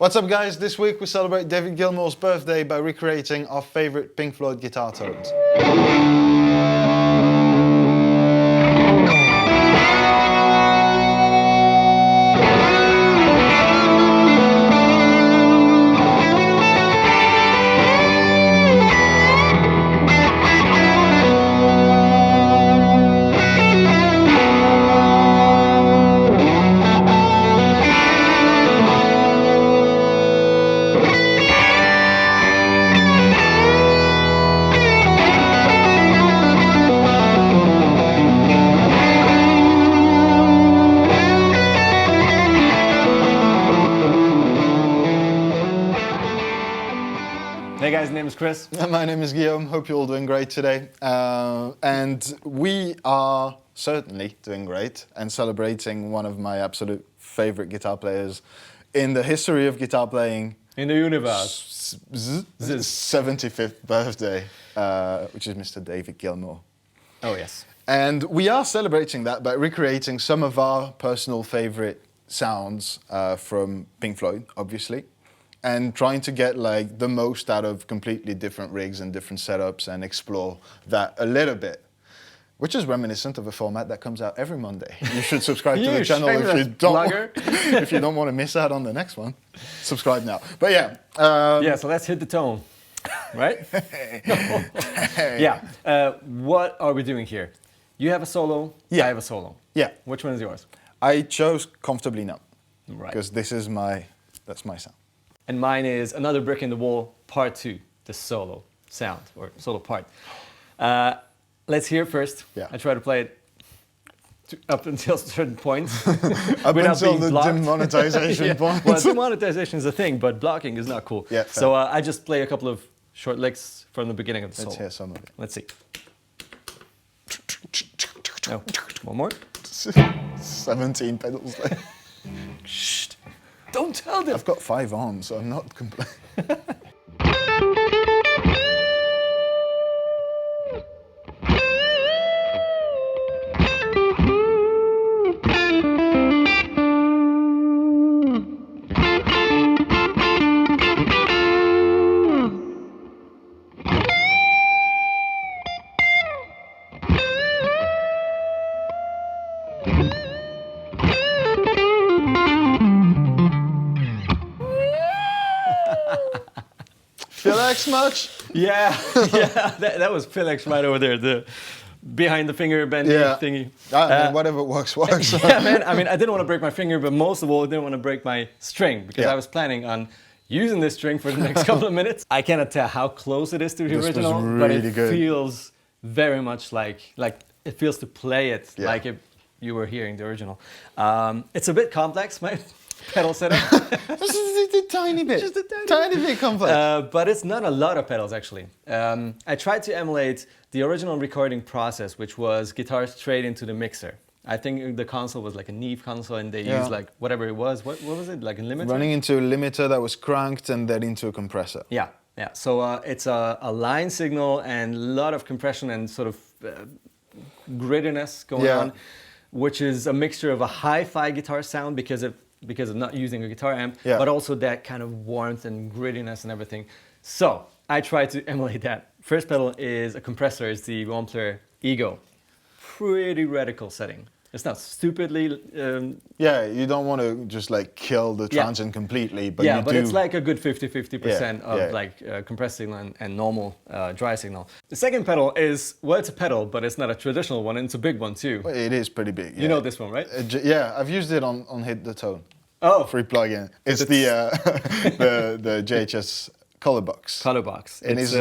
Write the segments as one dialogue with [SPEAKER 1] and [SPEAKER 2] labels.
[SPEAKER 1] What's up guys, this week we celebrate David Gilmour's birthday by recreating our favourite Pink Floyd guitar tones.
[SPEAKER 2] Hey guys, my name is Kris.
[SPEAKER 1] My name is Guillaume, hope you're all doing great today. And we are certainly doing great and celebrating one of my absolute favourite guitar players in the history of guitar playing.
[SPEAKER 2] In the universe.
[SPEAKER 1] 75th birthday, which is Mr. David Gilmour.
[SPEAKER 2] Oh yes.
[SPEAKER 1] And we are celebrating that by recreating some of our personal favourite sounds from Pink Floyd, obviously. And trying to get like the most out of completely different rigs and different setups and explore that a little bit, which is reminiscent of a format that comes out every Monday. You should subscribe to the channel if you don't want to miss out on the next one. Subscribe now. But yeah.
[SPEAKER 2] Yeah, so let's hit the tone, right? Yeah. What are we doing here? You have a solo,
[SPEAKER 1] Yeah.
[SPEAKER 2] I have a solo.
[SPEAKER 1] Yeah.
[SPEAKER 2] Which one is yours?
[SPEAKER 1] I chose Comfortably Numb.
[SPEAKER 2] Right.
[SPEAKER 1] Because that's my sound.
[SPEAKER 2] And mine is Another Brick in the Wall, Part 2, the solo sound, or solo part. Let's hear it first.
[SPEAKER 1] Yeah.
[SPEAKER 2] I try to play it up until certain points.
[SPEAKER 1] Up
[SPEAKER 2] without
[SPEAKER 1] until
[SPEAKER 2] being
[SPEAKER 1] the
[SPEAKER 2] blocked.
[SPEAKER 1] demonetization
[SPEAKER 2] Yeah.
[SPEAKER 1] point.
[SPEAKER 2] Well, demonetization is a thing, but blocking is not cool.
[SPEAKER 1] Yeah, fair.
[SPEAKER 2] So I just play a couple of short licks from the beginning of the solo.
[SPEAKER 1] Let's hear some of it.
[SPEAKER 2] Let's see. Oh, one more.
[SPEAKER 1] 17 pedals there.
[SPEAKER 2] Shh! Don't tell them!
[SPEAKER 1] I've got 5 arms, so I'm not complaining. Felix much?
[SPEAKER 2] Yeah, yeah, that was Felix right over there, the behind the finger bending thingy.
[SPEAKER 1] I mean, whatever works.
[SPEAKER 2] Yeah, man, I mean, I didn't want to break my finger, but most of all, I didn't want to break my string because I was planning on using this string for the next couple of minutes. I cannot tell how close it is to the original, but it feels very much like it feels to play it like if you were hearing the original. It's a bit complex, my pedal setup.
[SPEAKER 1] Just a tiny bit. Just a tiny bit complex.
[SPEAKER 2] But it's not a lot of pedals, actually. I tried to emulate the original recording process, which was guitar straight into the mixer. I think the console was like a Neve console, and they used like whatever it was. What was it? Like a limiter?
[SPEAKER 1] Running into a limiter that was cranked and then into a compressor.
[SPEAKER 2] Yeah, yeah. So it's a line signal and a lot of compression and sort of grittiness going on, which is a mixture of a hi-fi guitar sound because of not using a guitar amp, but also that kind of warmth and grittiness and everything. So I tried to emulate that. First pedal is a compressor, it's the Wampler Ego. Pretty radical setting. It's not stupidly...
[SPEAKER 1] yeah, you don't want to just like kill the transient completely, but
[SPEAKER 2] yeah,
[SPEAKER 1] you
[SPEAKER 2] but
[SPEAKER 1] do...
[SPEAKER 2] it's like a good 50-50% of like compressed signal and normal dry signal. The second pedal is, well, it's a pedal, but it's not a traditional one, and it's a big one too.
[SPEAKER 1] Well, it is pretty big.
[SPEAKER 2] You know this one, right?
[SPEAKER 1] Yeah, I've used it on Hit the Tone.
[SPEAKER 2] Oh.
[SPEAKER 1] Free plugin. It's the the JHS color box.
[SPEAKER 2] Color box.
[SPEAKER 1] And
[SPEAKER 2] it's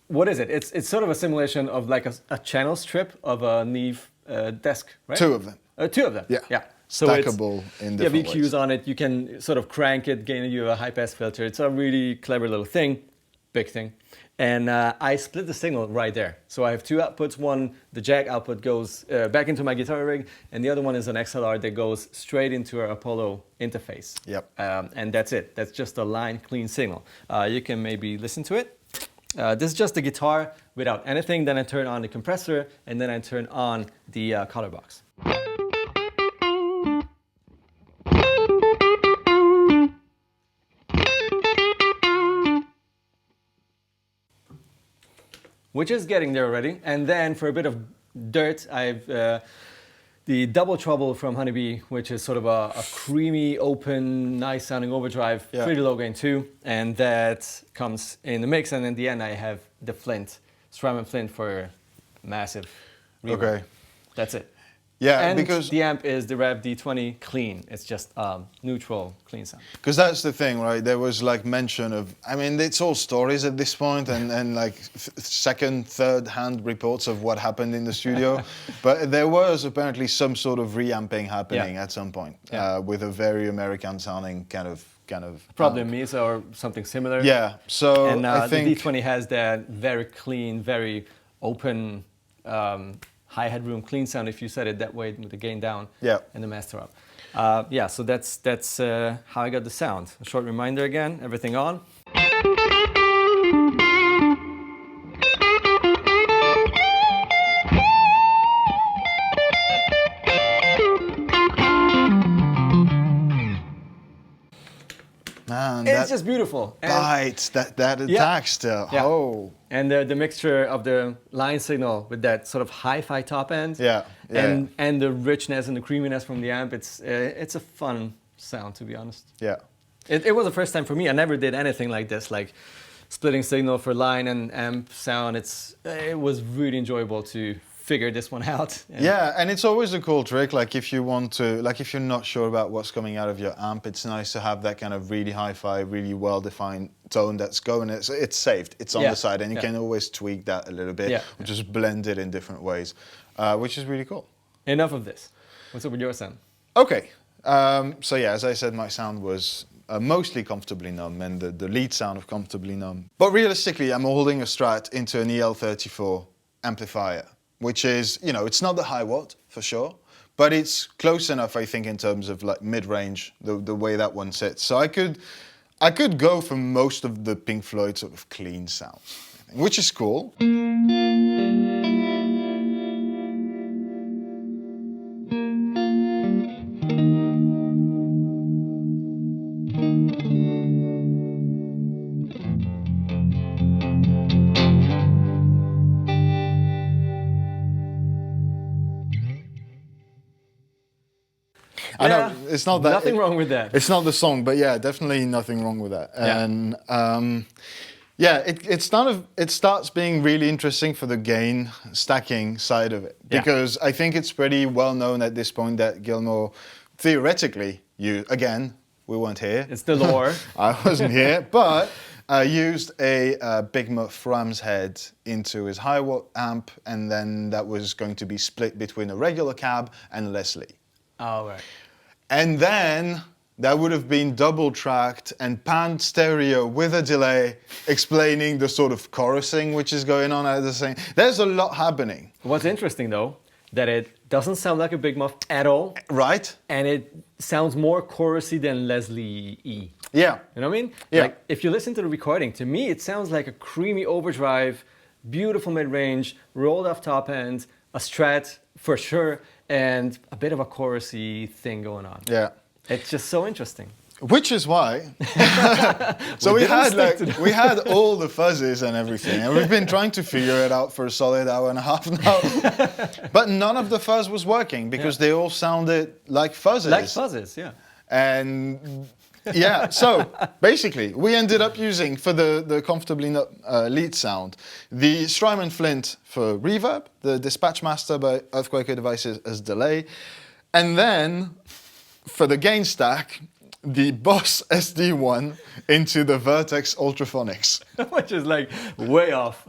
[SPEAKER 2] what is it? It's sort of a simulation of like a channel strip of a Neve desk, right?
[SPEAKER 1] 2 of them.
[SPEAKER 2] 2 of them.
[SPEAKER 1] Yeah.
[SPEAKER 2] Yeah. So
[SPEAKER 1] stackable in different
[SPEAKER 2] ways.
[SPEAKER 1] ways.
[SPEAKER 2] On it. You can sort of crank it, gain you a high pass filter. It's a really clever little thing, big thing. And I split the signal right there. So I have 2 outputs. One, the jack output goes back into my guitar rig, and the other one is an XLR that goes straight into our Apollo interface.
[SPEAKER 1] Yep.
[SPEAKER 2] And that's it. That's just a line, clean signal. You can maybe listen to it. This is just the guitar without anything. Then I turn on the compressor, and then I turn on the color box. which is getting there already. And then for a bit of dirt, I've the Double Trouble from Honeybee, which is sort of a creamy, open, nice sounding overdrive, pretty low gain too. And that comes in the mix. And in the end, I have the Flint, Strymon Flint for massive reverb.
[SPEAKER 1] Okay.
[SPEAKER 2] That's it.
[SPEAKER 1] Yeah,
[SPEAKER 2] and
[SPEAKER 1] because
[SPEAKER 2] the amp is the Rev D20 clean. It's just neutral, clean sound.
[SPEAKER 1] Because that's the thing, right? There was like mention of, I mean, it's all stories at this point and like second, third hand reports of what happened in the studio. But there was apparently some sort of reamping happening at some point with a very American sounding kind of
[SPEAKER 2] Probably Mesa or something similar.
[SPEAKER 1] Yeah, so
[SPEAKER 2] and
[SPEAKER 1] I think
[SPEAKER 2] the D20 has that very clean, very open, high headroom, clean sound. If you set it that way with the gain down and the master up. So that's how I got the sound. A short reminder again, everything on.
[SPEAKER 1] Man,
[SPEAKER 2] it's just beautiful.
[SPEAKER 1] Bites, that attack still.
[SPEAKER 2] Yeah.
[SPEAKER 1] Oh.
[SPEAKER 2] And the mixture of the line signal with that sort of hi-fi top end, and the richness and the creaminess from the amp, it's a fun sound, to be honest.
[SPEAKER 1] Yeah.
[SPEAKER 2] It was the first time for me. I never did anything like this, like splitting signal for line and amp sound. It was really enjoyable to figure this one out.
[SPEAKER 1] And it's always a cool trick. Like if you want to, like if you're not sure about what's coming out of your amp, it's nice to have that kind of really hi-fi, really well-defined tone that's going. It's saved. It's on the side, and you can always tweak that a little bit, or just blend it in different ways, which is really cool.
[SPEAKER 2] Enough of this. What's up with your sound?
[SPEAKER 1] Okay. So yeah, as I said, my sound was mostly Comfortably Numb, and the lead sound of Comfortably Numb. But realistically, I'm holding a Strat into an EL34 amplifier, which is, it's not the high watt for sure, but it's close enough, I think, in terms of like mid-range, the way that one sits. So I could go for most of the Pink Floyd sort of clean sounds, which is cool. I know, it's not that...
[SPEAKER 2] Nothing wrong with that.
[SPEAKER 1] It's not the song, but yeah, definitely nothing wrong with that. And it starts being really interesting for the gain stacking side of it. Because I think it's pretty well known at this point that Gilmour, theoretically, again, we weren't here.
[SPEAKER 2] It's the lore.
[SPEAKER 1] I wasn't here, but used a Big Muff Ram's head into his high watt amp, and then that was going to be split between a regular cab and Leslie.
[SPEAKER 2] Oh, right.
[SPEAKER 1] And then that would have been double tracked and panned stereo with a delay, explaining the sort of chorusing which is going on at the same. There's a lot happening.
[SPEAKER 2] What's interesting though, that it doesn't sound like a Big Muff at all.
[SPEAKER 1] Right.
[SPEAKER 2] And it sounds more chorusy than Leslie E.
[SPEAKER 1] Yeah.
[SPEAKER 2] You know what I mean?
[SPEAKER 1] Yeah.
[SPEAKER 2] Like if you listen to the recording, to me it sounds like a creamy overdrive, beautiful mid-range, rolled off top end, a Strat for sure, and a bit of a chorusy thing going on.
[SPEAKER 1] Yeah.
[SPEAKER 2] It's just so interesting.
[SPEAKER 1] Which is why. So we had all the fuzzes and everything, and we've been trying to figure it out for a solid hour and a half now. But none of the fuzz was working because they all sounded like fuzzes.
[SPEAKER 2] Like fuzzes, yeah.
[SPEAKER 1] And yeah, so basically we ended up using for the Comfortably Numb lead sound the Strymon Flint for reverb, the Dispatch Master by Earthquaker Devices as delay, and then for the gain stack, the Boss SD1 into the Vertex Ultraphonics.
[SPEAKER 2] Which is like way off.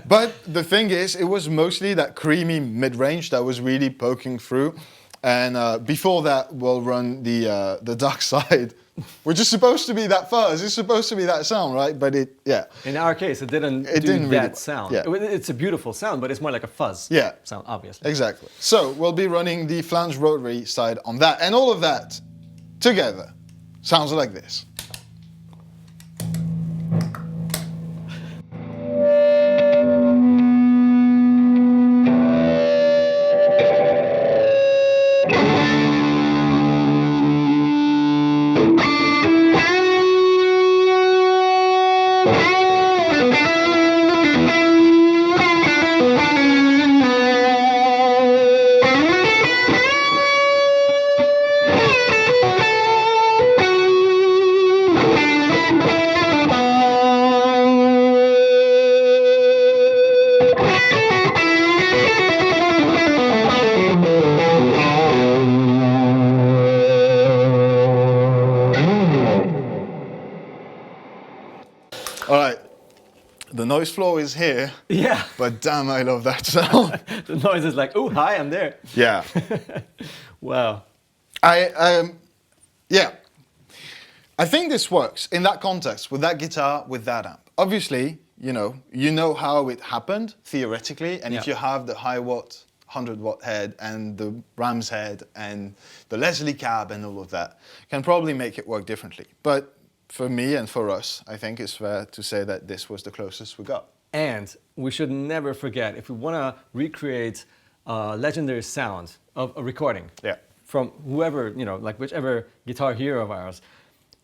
[SPEAKER 1] But the thing is, it was mostly that creamy mid-range that was really poking through. And before that, we'll run the Dark Side, which is supposed to be that fuzz. It's supposed to be that sound, right? But
[SPEAKER 2] in our case, it didn't do
[SPEAKER 1] didn't
[SPEAKER 2] that
[SPEAKER 1] really,
[SPEAKER 2] sound.
[SPEAKER 1] yeah.
[SPEAKER 2] It's a beautiful sound, but it's more like a fuzz sound, obviously.
[SPEAKER 1] Exactly. So we'll be running the flange rotary side on that. And all of that together sounds like this. All right. The noise floor is here.
[SPEAKER 2] Yeah.
[SPEAKER 1] But damn, I love that sound.
[SPEAKER 2] The noise is like, oh, hi, I'm there.
[SPEAKER 1] Yeah.
[SPEAKER 2] Wow.
[SPEAKER 1] Yeah. I think this works in that context, with that guitar, with that amp. Obviously, you know how it happened, theoretically, and if you have the high watt, 100 watt head, and the Ram's head, and the Leslie cab, and all of that, can probably make it work differently. But for me and for us, I think it's fair to say that this was the closest we got.
[SPEAKER 2] And we should never forget, if we want to recreate a legendary sound of a recording from whoever, like whichever guitar hero of ours,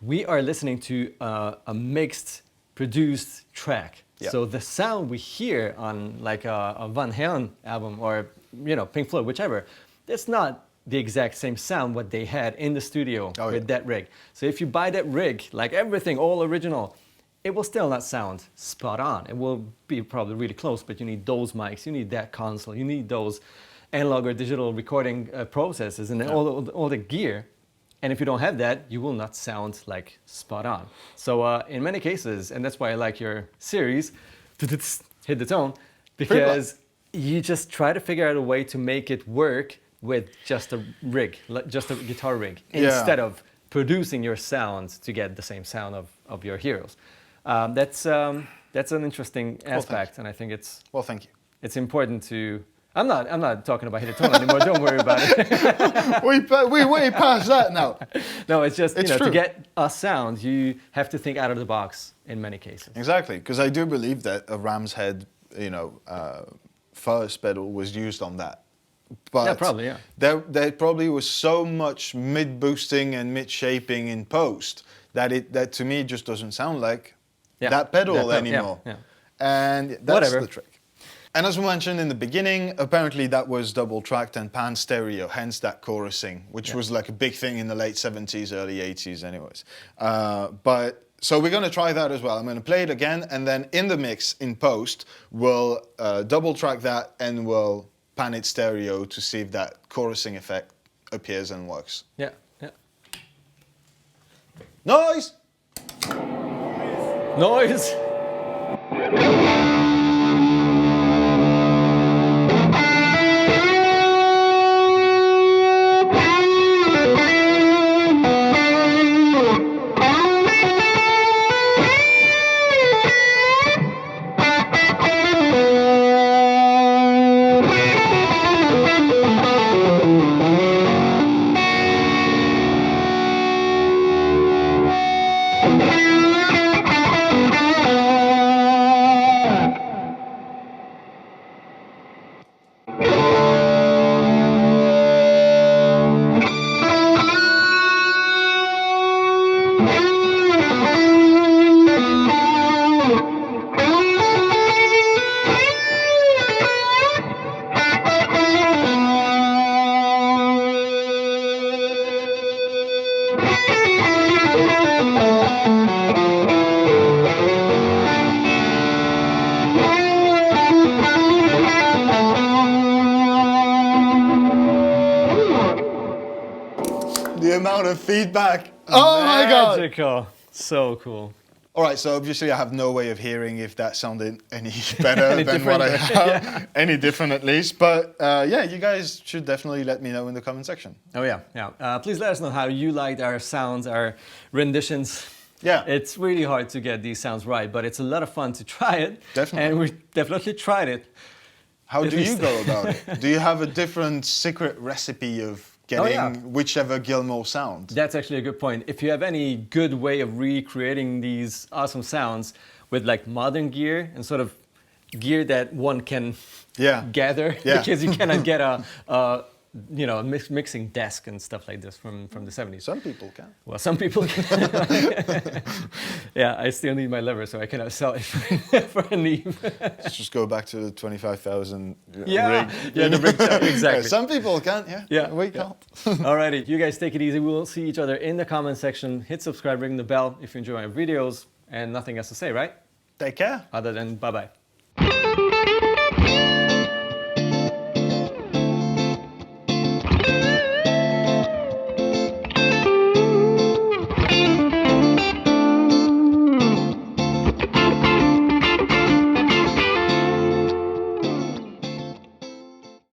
[SPEAKER 2] we are listening to a mixed, produced track. Yeah. So the sound we hear on like a Van Halen album or Pink Floyd, whichever, it's not the exact same sound what they had in the studio with that rig. So if you buy that rig, like everything, all original, it will still not sound spot on. It will be probably really close, but you need those mics, you need that console, you need those analog or digital recording processes and all the gear. And if you don't have that, you will not sound like spot on. So in many cases, and that's why I like your series, hit the tone, because you just try to figure out a way to make it work with just a rig, just a guitar rig, instead of producing your sound to get the same sound of your heroes. That's an interesting aspect, and I think it's
[SPEAKER 1] thank you.
[SPEAKER 2] It's important to. I'm not talking about hit a tone anymore. Don't worry about it.
[SPEAKER 1] we way past that now.
[SPEAKER 2] No, it's just to get a sound, you have to think out of the box in many cases.
[SPEAKER 1] Exactly, because I do believe that a Ram's head, fuzz pedal was used on that. But there probably was so much mid-boosting and mid-shaping in post that to me just doesn't sound like that pedal anymore. And that's the trick. And as we mentioned in the beginning, apparently that was double-tracked and pan stereo, hence that chorusing, which was like a big thing in the late 70s, early 80s anyways. So we're going to try that as well. I'm going to play it again, and then in the mix, in post, we'll double-track that and we'll pan it stereo to see if that chorusing effect appears and works.
[SPEAKER 2] Yeah.
[SPEAKER 1] Noise!
[SPEAKER 2] Noise!
[SPEAKER 1] The amount of feedback. Oh my God.
[SPEAKER 2] Magical. So cool.
[SPEAKER 1] All right, so obviously I have no way of hearing if that sounded any better than what I have, any different at least. But you guys should definitely let me know in the comment section.
[SPEAKER 2] Oh yeah. Please let us know how you liked our sounds, our renditions.
[SPEAKER 1] Yeah.
[SPEAKER 2] It's really hard to get these sounds right, but it's a lot of fun to try it.
[SPEAKER 1] Definitely.
[SPEAKER 2] And we definitely tried it.
[SPEAKER 1] How do you go about it? Do you have a different secret recipe of getting whichever Gilmour sound?
[SPEAKER 2] That's actually a good point. If you have any good way of recreating these awesome sounds with like modern gear and sort of gear that one can gather, because you cannot get a mixing desk and stuff like this from the 70s.
[SPEAKER 1] Some people can.
[SPEAKER 2] Well, some people can. Yeah, I still need my lever, so I cannot sell it for a Neve.
[SPEAKER 1] Let's just go back to the 25,000 rig.
[SPEAKER 2] Yeah, the rig, exactly.
[SPEAKER 1] Some people can, we can't.
[SPEAKER 2] Alrighty, you guys take it easy. We will see each other in the comment section. Hit subscribe, ring the bell if you enjoy my videos, and nothing else to say, right?
[SPEAKER 1] Take care.
[SPEAKER 2] Other than bye-bye.